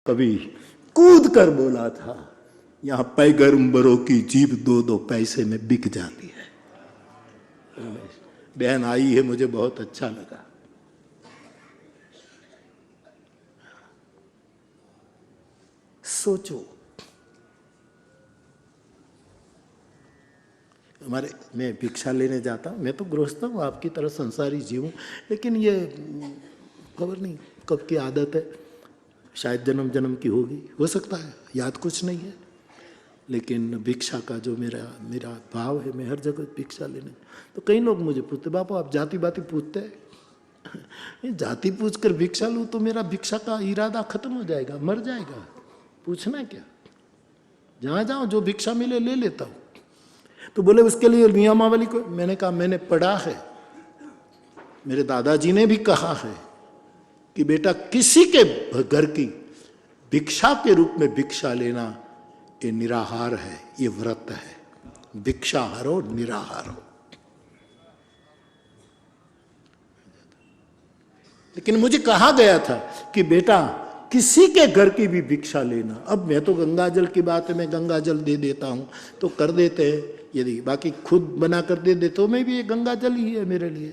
कभी कूद कर बोला था, यहां पैगंबरों की जीभ 2-2 पैसे में बिक जाती है। बहन आई है, मुझे बहुत अच्छा लगा। सोचो, मैं भिक्षा लेने जाता हूँ, मैं तो गृहस्थ हूँ, आपकी तरह संसारी जीव हूँ, लेकिन ये खबर नहीं कब की आदत है, शायद जन्म जन्म की होगी, हो सकता है, याद कुछ नहीं है। लेकिन भिक्षा का जो मेरा भाव है, मैं हर जगह भिक्षा लेने, तो कई लोग मुझे पूछते, बापू आप जाति बाती पूछते हैं? जाति पूछ कर भिक्षा लूँ तो मेरा भिक्षा का इरादा खत्म हो जाएगा, मर जाएगा। पूछना क्या, जहाँ जाओ जो भिक्षा मिले ले लेता हूँ। तो बोले उसके लिए नियमावली को, मैंने कहा मैंने पढ़ा है, मेरे दादाजी ने भी कहा है कि बेटा किसी के घर की भिक्षा के रूप में भिक्षा लेना ये निराहार है, ये व्रत है। भिक्षा हरो निराहार हो। लेकिन मुझे कहा गया था कि बेटा किसी के घर की भी भिक्षा लेना। अब मैं तो गंगा जल की बात है, मैं गंगा जल दे देता हूं तो कर देते हैं, यदि बाकी खुद बना कर दे दे तो मैं भी ये गंगा जल ही है मेरे लिए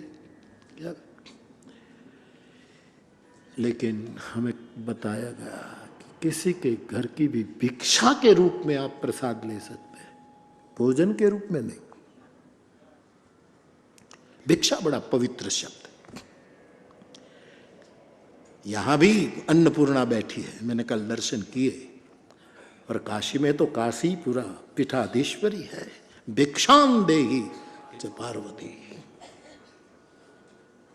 क्या। लेकिन हमें बताया गया कि किसी के घर की भी भिक्षा के रूप में आप प्रसाद ले सकते हैं, भोजन के रूप में नहीं। भिक्षा बड़ा पवित्र शब्द है। यहां भी अन्नपूर्णा बैठी है, मैंने कल दर्शन किए। और काशी में तो काशी पूरा पीठाधीश्वरी है, भिक्षाम देही च पार्वती,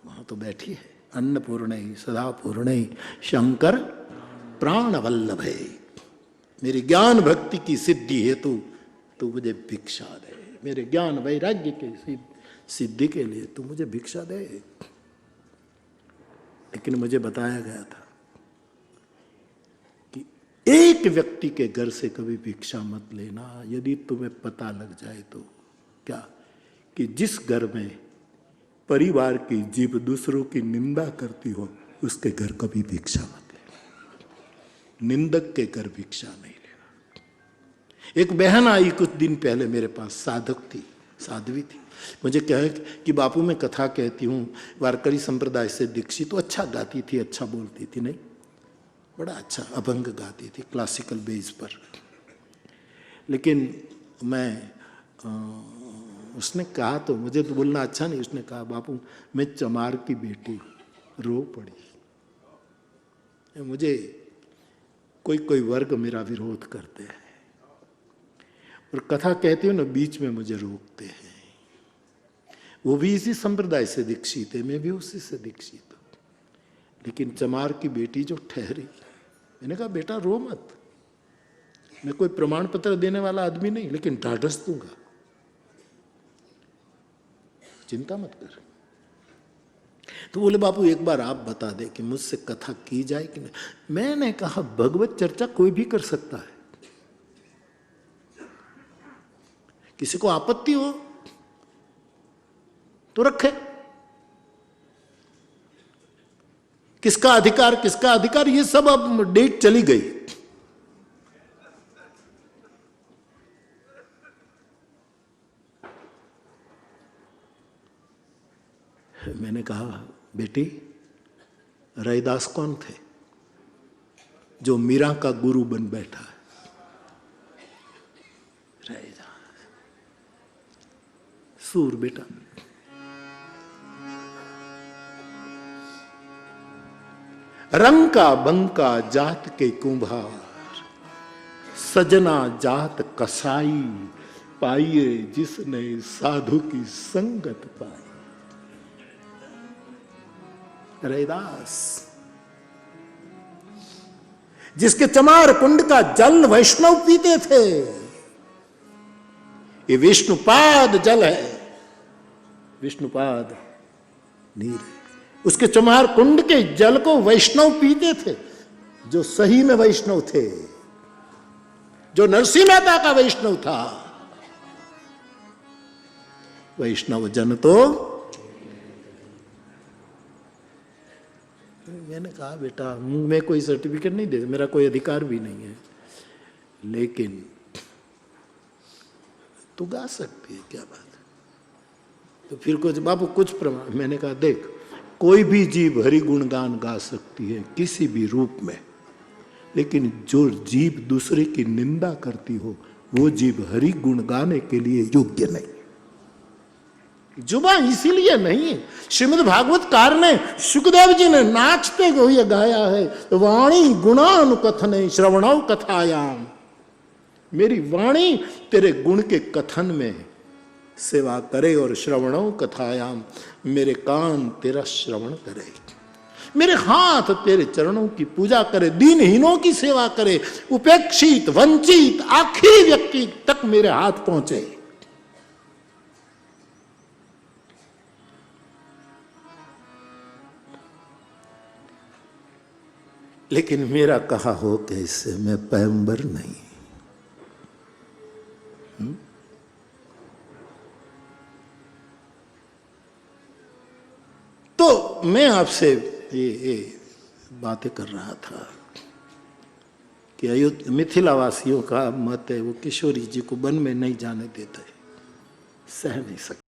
वहां तो बैठी है अन्नपूर्णई सदा पूर्णई शंकर प्राण वल्लभ है। मेरी ज्ञान भक्ति की सिद्धि हेतु तू मुझे भिक्षा दे, मेरे ज्ञान वैराग्य के सिद्धि के लिए तू मुझे भिक्षा दे। लेकिन मुझे बताया गया था कि एक व्यक्ति के घर से कभी भिक्षा मत लेना, यदि तुम्हें पता लग जाए तो क्या कि जिस घर में परिवार की जीभ दूसरों की निंदा करती हो उसके घर कभी भिक्षा मत लेना। निंदक के घर भिक्षा नहीं लेना। एक बहन आई कुछ दिन पहले मेरे पास, साधक थी, साध्वी थी। मुझे कहे कि बापू मैं कथा कहती हूँ, वारकरी संप्रदाय से दीक्षित, तो अच्छा गाती थी, अच्छा बोलती थी, नहीं बड़ा अच्छा अभंग गाती थी क्लासिकल बेस पर। लेकिन उसने कहा, तो मुझे तो बोलना अच्छा नहीं, उसने कहा बापू मैं चमार की बेटी, रो पड़ी। मुझे कोई वर्ग मेरा विरोध करते हैं और कथा कहती हूँ ना बीच में मुझे रोकते हैं। वो भी इसी संप्रदाय से दीक्षित है, मैं भी उसी से दीक्षित हूं। लेकिन चमार की बेटी जो ठहरी, मैंने कहा बेटा रो मत, मैं कोई प्रमाण पत्र देने वाला आदमी नहीं, लेकिन ढाढ़स दूंगा, चिंता मत कर। तो बोले बापू एक बार आप बता दे कि मुझसे कथा की जाए कि नहीं। मैंने कहा भगवत चर्चा कोई भी कर सकता है, किसी को आपत्ति हो तो रखे, किसका अधिकार ये सब अब डेट चली गई। मैंने कहा बेटी रैदास कौन थे जो मीरा का गुरु बन बैठा है? रैदास सूर बेटा, रंग का बंका जात के कुंभार, सजना जात कसाई, पाइए जिसने साधु की संगत पाई। रैदास जिसके चमार कुंड का जल वैष्णव पीते थे, ये विष्णुपाद जल है, विष्णुपाद नीर है। उसके चमार कुंड के जल को वैष्णव पीते थे, जो सही में वैष्णव थे, जो नरसिंह मेहता का वैष्णव था। वैष्णव जन तो मैंने कहा बेटा मैं कोई सर्टिफिकेट नहीं दे, मेरा कोई अधिकार भी नहीं है, लेकिन तू गा सकती है, क्या बात है। तो फिर कुछ बाबू कुछ प्रमाण, मैंने कहा देख कोई भी जीव हरि गुणगान गा सकती है किसी भी रूप में, लेकिन जो जीव दूसरे की निंदा करती हो वो जीव हरि गुण गाने के लिए योग्य नहीं। जुबान इसीलिए नहीं है। श्रीमद् भागवतकार ने, सुखदेव जी ने नाचते हुए गाया है, वाणी गुणानुकथने श्रवणौ कथायाम। मेरी वाणी तेरे गुण के कथन में सेवा करे और श्रवणौ कथायाम, मेरे कान तेरा श्रवण करे, मेरे हाथ तेरे चरणों की पूजा करे, दीनहीनों की सेवा करे, उपेक्षित वंचित आखिरी व्यक्ति तक मेरे हाथ पहुंचे। लेकिन मेरा कहा हो कैसे, मैं पैगंबर नहीं। तो मैं आपसे ये बातें कर रहा था कि मिथिलावासियों का मत है वो किशोरी जी को वन में नहीं जाने देता है, सह नहीं सकता।